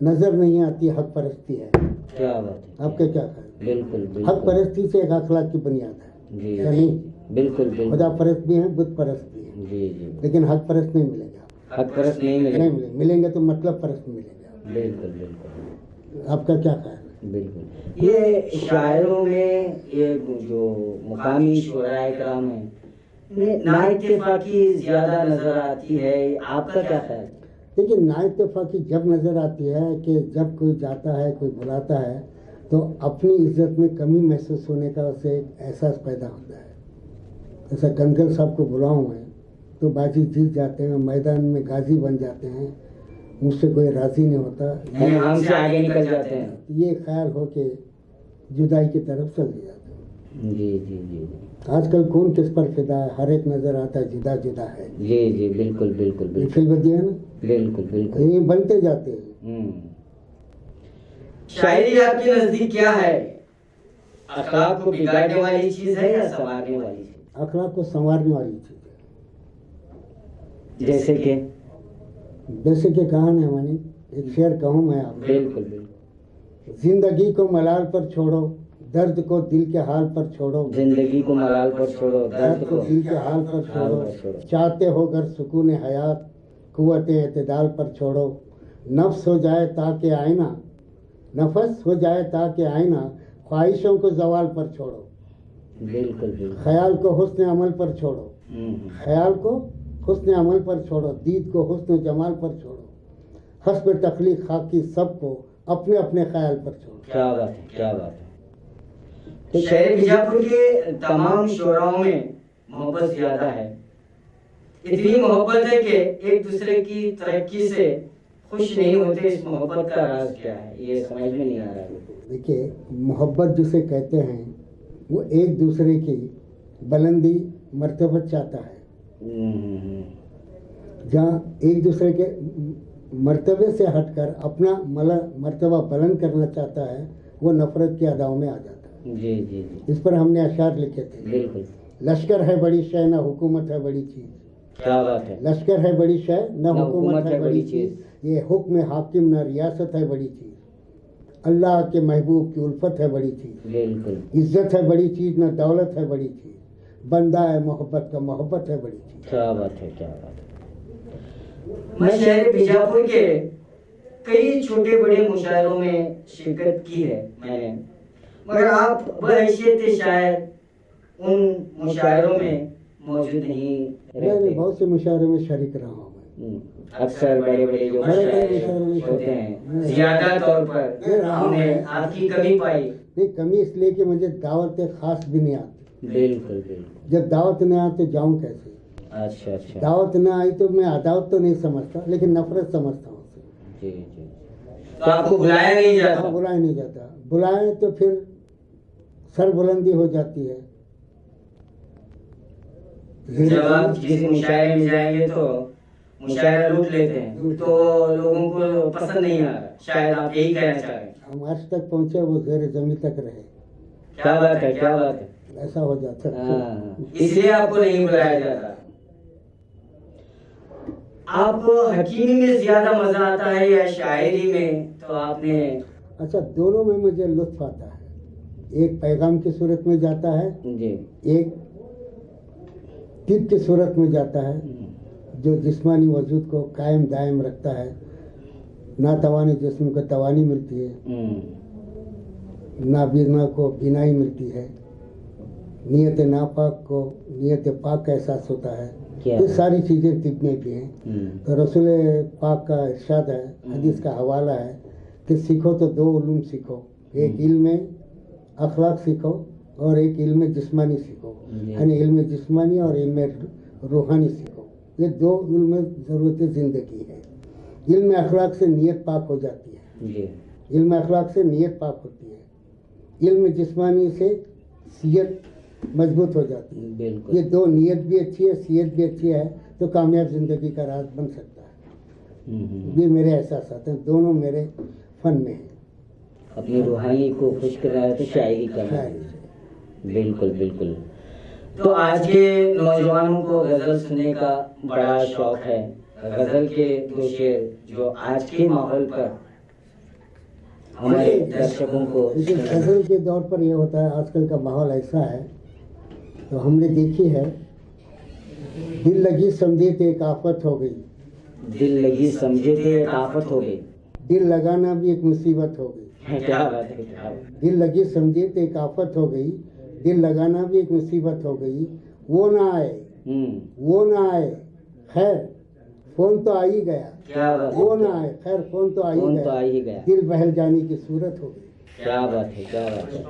नजर नहीं आती हक परस्ती है। क्या बात है? आपके क्या ख्याल? बिल्कुल हक बिल्कुल। परस्ती से एक अखलाक की बुनियाद है, जी या नहीं? बिल्कुल बिल्कुल। खुदा परस्त भी है, बुत परस्त भी है, जी जी। लेकिन हक परस्त नहीं मिलेगा। हक परस्त नहीं मिले। नहीं मिलेंगे, मिलेंगे तो मतलब परस्त मिलेगा। बिल्कुल बिल्कुल आपका क्या ख्याल है? बिल्कुल। ये शायरों में ये जो मुकामी शुराए कराम हैं, इनमें नाइत्तेफाकी ज्यादा नजर आती है। आपका क्या ख्याल है? देखिए, नाइत्तेफाकी जब नज़र आती है कि जब कोई जाता है, कोई बुलाता है, तो अपनी इज्जत में कमी महसूस होने का उसे एक एहसास पैदा होता है। जैसा कनगल साहब को बुलाऊँ मैं तो बाजी जीत जाते हैं, मैदान में गाजी बन जाते हैं, मुझसे कोई राज़ी नहीं होता। हमसे आगे निकल जाते हैं। ये ख्याल हो कि जुदाई की तरफ चले जाते हैं। जी जी जी आजकल कौन किस पर फिदा है, हर एक नज़र आता है जुदा जुदा है। जी जी बिल्कुल बिल्कुल ये बिल्कुल फिल्म है ना, बिल्कुल बिल्कुल। ये बनते जाते हैं। शायरी आपके नजदीक क्या है? अखलाक को बिगाड़ने वाली चीज है या संवारने वाली चीज? अखलाक को संवारने वाली चीज़ है। जैसे कि कहा है मैंने, एक शेर कहूँ मैं आपको। बिल्कुल बिल्कुल। जिंदगी को मलाल पर छोड़ो, दर्द को दिल के हाल पर छोड़ो। जिंदगी को मलाल पर छोड़ो, दर्द को दिल के हाल पर छोड़ो। चाहते हो अगर सुकून हयात, कुव्वत एतदाल पर छोड़ो। नफ्स हो जाए ताकि आईना, नफस हो जाए ताकि आईना, ख्वाहिशों को जवाल पर छोड़ो। बिल्कुल बिल्कुल। ख्याल को हुस्न अमल पर छोड़ो, ख्याल को हुस्न अमल पर छोड़ो। दीद को हुस्न जमाल पर छोड़ो। हस्ब तखलीक खाकी सबको अपने अपने ख्याल पर छोड़ो। क्या बात है, क्या बात है। तो शहर बीजापुर के तमाम शोराओं में मोहब्बत ज्यादा है। इतनी मोहब्बत है कि एक दूसरे की तरक्की से खुश नहीं होते। इस मोहब्बत का राज क्या है, ये समझ में नहीं आ रहा। देखिए, मोहब्बत जिसे कहते हैं वो एक दूसरे की बुलंदी मर्तबत चाहता है। जहाँ एक दूसरे के मर्तबे से हटकर अपना मर्तबा बुलंद करना चाहता है, वो नफरत की अदाओं में आ जाता है। जी जी जी। इस पर हमने अशार लिखे थे। बिल्कुल। लश्कर है बड़ी शय न हुकूमत है बड़ी चीज़। क्या बात है। लश्कर है बड़ी शय न हुकूमत है बड़ी चीज़। ये हुक्म हाकिम ना रियासत है बड़ी चीज़, अल्लाह के महबूब की उल्फत है बड़ी चीज़, बिल्कुल इज्जत है बड़ी चीज़, ना दौलत है बड़ी चीज़, बंदा है मोहब्बत का, मोहब्बत है बड़ी चीज़। क्या बात है, क्या बात है। मैं शहर बीजापुर के कई छोटे बड़े मुशायरों में शिरकत की है मैंने, मगर आप बहैसियत शायर उन मुशायरों में मौजूद नहीं मैंने रहते। बहुत से मुशायरों में शरीक रहा हूँ मैं। अक्सर बड़े बड़े जो मुशायरे होते हैं ज्यादा तौर पर हमने आपकी कमी पाई। नहीं, कमी इसलिए कि मुझे दावत खास भी नहीं आती। बिल्कुल बिल्कुल। जब दावत नहीं आती तो जाऊँ कैसे? अच्छा अच्छा। दावत ना आई तो मैं अदावत तो नहीं समझता, लेकिन नफरत समझता हूँ उससे। जी जी। तो आपको बुलाया नहीं जाता? हाँ, बुलाया नहीं जाता। बुलाए तो फिर सरबुलंदी हो जाती है। जब आप किसी मुशायरे में जाएंगे तो मुशायरा लूट लेते हैं, तो लोगों को पसंद नहीं आ रहा, शायद आप यही कहना चाह रहे हैं। हम आज तक पहुँचे, वो ज़ेर ज़मीन तक रहे। क्या बात है, क्या बात है। ऐसा हो जाता है। हाँ, इसलिए आपको नहीं बुलाया जाता। आपको हकीमी में ज्यादा मजा आता है या शायरी में? तो आपने अच्छा, दोनों में मुझे लुत्फ आता है। एक पैगाम की सूरत में जाता है, जी, एक तिब की सूरत में जाता है, जो जिस्मानी वजूद को कायम दायम रखता है। नातवानी जिस्म को तवानी मिलती है, नाबीना को बिनाई मिलती है, नियत नापाक को नियत पाक का एहसास होता है। क्या? ये सारी चीज़ें तिब में भी हैं। तो रसूल पाक का इरशाद है, हदीस का हवाला है कि सीखो तो दो उलूम सीखो, एक इल्म अखलाक सीखो और एक इल्म जिस्मानी सीखो, यानी इल्म जिस्मानी और इल्म रूहानी सीखो। ये दो इल्म ज़रूरत ज़िंदगी है। इल्म अखलाक से नीयत पाक हो जाती है, जी, इल्म अखलाक से नीयत पाक होती है, इल्म जिस्मानी से सीयत मजबूत हो जाती है। बिल्कुल। ये दो, नीयत भी अच्छी है, सीयत भी अच्छी है, तो कामयाब ज़िंदगी का राज बन सकता है। ये मेरे एहसास हैं, दोनों मेरे फन में है। अपनी रूहानी को खुश करना है तो शायरी करना है। बिल्कुल बिल्कुल। तो आज के नौजवानों को गजल सुनने का बड़ा शौक है। गजल के दो शेर जो आज के माहौल पर हमारे दर्शकों को लेकिन गजल के दौर पर यह होता है, आजकल का माहौल ऐसा है, तो हमने देखी है, दिल लगी समझे तो एक आफत हो गई, दिल लगी समझे थे एक आफत हो गई। दिल लगाना भी एक मुसीबत हो गई। क्या बात है, क्या बात है। दिल लगी समझे तो एक आफत हो गई, दिल लगाना भी एक मुसीबत हो गई। वो ना आए, वो ना आए, खैर फोन तो आ ही गया। क्या बात है। वो ना आए, खैर फोन तो आ ही फोन गया। तो आ ही गया। दिल बहल जाने की सूरत हो गई। क्या बात है, क्या बात है।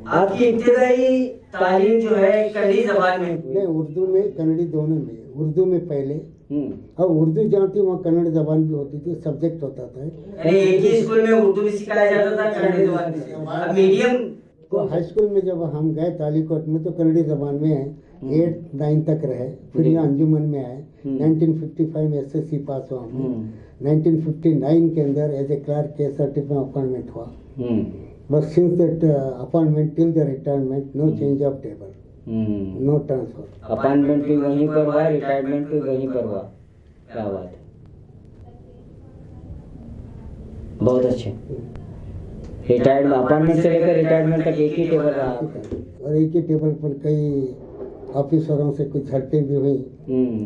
आपकी इब्तिदाई तालीम जो है कन्नड़ी जबान में हुई? नहीं, उर्दू में कन्नड़ी दोनों में। उर्दू में पहले, हम्म। अब उर्दू जहाँ थी वहाँ कन्नड़ जबान भी होती थी, सब्जेक्ट होता था। यानी एक ही स्कूल में उर्दू भी सिखाया जाता था, कन्नड़ी जबान भी। अब मीडियम तो हाई स्कूल में जब हम गए तालीकोट में तो कन्नड़ी जबान में है, 8-9 तक रहे। फिर यहाँ अंजुमन में आए। 1955 में SSC पास हुआ हूँ। 1959 के अंदर एज ए क्लर्क KSRTC में अपॉइंटमेंट हुआ। बस since that appointment till the retirement, no change of table, no transfer. Appointment भी वहीं पर हुआ, रिटायरमेंट भी वहीं पर हुआ। क्या बात है, बहुत अच्छे। रिटायर्ड अपॉइंटमेंट से लेकर रिटायरमेंट तक एक ही टेबल रहा। और एक ही टेबल पर कई ऑफिसरों से कुछ झड़पें भी हुई,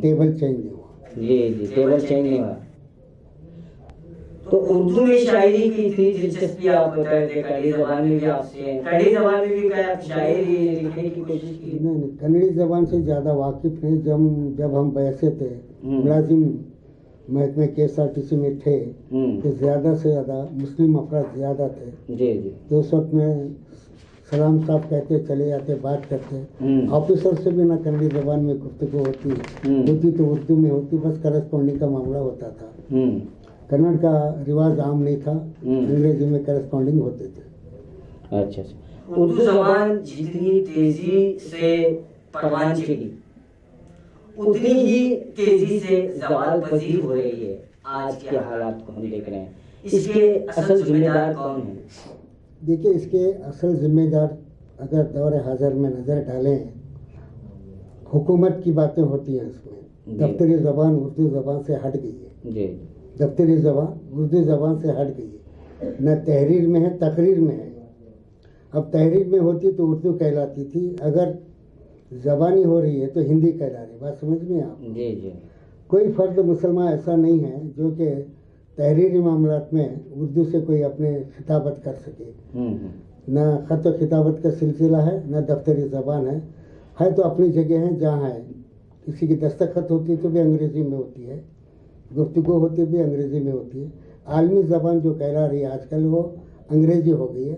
टेबल चेंज नहीं हुआ। जी जी, टेबल चेंज नहीं हुआ। तो उर्दू में शायरी की इतनी दिलचस्पी आप बता रहे थे, कन्नड़ी जबान में भी आपसे, कन्नड़ी जबान में भी क्या शायरी लिखने की कोशिश की? नहीं, कन्नड़ी जबान से ज़्यादा वाकिफ नहीं। जब हम बैसे थे, मुलाजिम महकमे KSRTC में थे, तो ज़्यादा से ज़्यादा मुस्लिम अफराद ज़्यादा थे। जी जी। तो उस वक्त में सलाम साहब कहते, चले जाते, बात करते। ऑफिसर से भी ना कन्नड़ी जबान में गुफ्तगू होती तो उर्दू में होती, बस करस्पॉन्डिंग का मामला होता था। कन्नड़ का रिवाज आम नहीं था, अंग्रेजी में करस्पॉन्डिंग होते थे। अच्छा अच्छा। उर्दू जबान जितनी तेजी से परवान चढ़ी, उतनी ही तेजी से जवाल पजीर हो रही है। आज के हालात को हम देख रहे हैं, इसके असल जिम्मेदार कौन है? देखिए, इसके असल जिम्मेदार अगर दौर हाजिर में नज़र डालें, हुकूमत की बातें होती हैं इसमें। दफ्तरी ज़बान उर्दू ज़बान से हट गई है। जी। दफ्तरी ज़बान उर्दू ज़बान से हट गई है, न तहरीर में है तकरीर में है। अब तहरीर में होती तो उर्दू कहलाती थी, अगर ज़बानी हो रही है तो हिंदी कहला रही। बात समझ में आप? जी जी। कोई फ़र्द मुसलमान ऐसा नहीं है जो कि तहरीरी मामलात में उर्दू से कोई अपने खिताबत कर सके। न ख़त व खिताबत का सिलसिला है, न दफ्तरी ज़बान है तो अपनी जगह है जहाँ है। किसी की दस्तखत होती तो भी अंग्रेज़ी में होती है, गुफ्तगू होती भी अंग्रेज़ी में होती है। आलमी ज़बान जो कहला रही है आजकल वो अंग्रेज़ी हो गई है।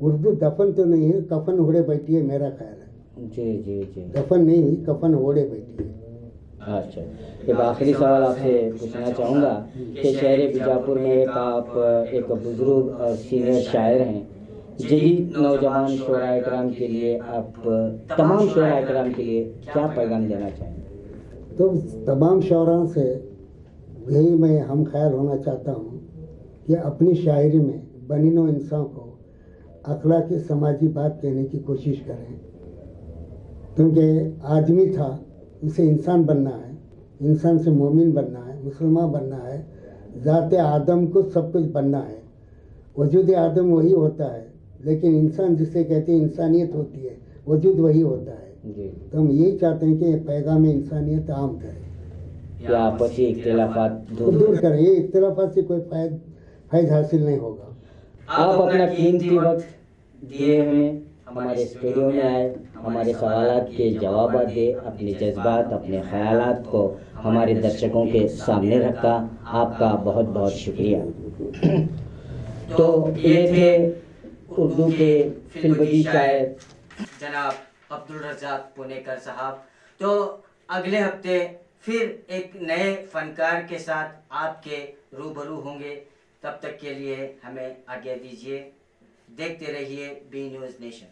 उर्दू दफन तो नहीं है, कफन ओढ़े बैठी है, मेरा ख्याल है। जी जी जी। दफन नहीं हुई, कफन ओढ़े बैठी है। अच्छा, एक आखिरी सवाल आपसे पूछना चाहूँगा कि शहर बीजापुर में आप एक बुजुर्ग और सीनियर शायर हैं। जदीद नौजवान शोरा इकराम के लिए आप तमाम शोरा इकराम के लिए क्या पैगाम देना चाहेंगे? तो तमाम शौरान से यही मैं हम ख्याल होना चाहता हूँ कि अपनी शायरी में बनीनो इंसान को अखलाकी समाजी बात कहने की कोशिश करें, क्योंकि आदमी था उसे इंसान बनना है, इंसान से मोमिन बनना है, मुसलमान बनना है, ज़ात आदम को सब कुछ बनना है। वजूद आदम वही होता है, लेकिन इंसान जिसे कहते हैं इंसानियत होती है, वजूद वही होता है जी। तो हम यही चाहते हैं कि पैगाम इंसानियत आम करें, क्या आपसी इख्तिलाफात दूर करें। ये इख्तिलाफात से कोई फायदा हासिल नहीं होगा। आप अपना कीमती वक्त दिए हमें, हमारे स्टूडियो में आए, हमारे सवालात के जवाब दे, अपने जज्बात अपने ख्यालात को हमारे दर्शकों के सामने रखा, आपका बहुत बहुत शुक्रिया। तो ये थे उर्दू के फिल्मी शायर जनाब अब्दुल रज़ाक पुनेकर साहब। तो अगले हफ्ते फिर एक नए फनकार के साथ आपके रूबरू होंगे। तब तक के लिए हमें आज्ञा दीजिए। देखते रहिए बी न्यूज़ नेशन।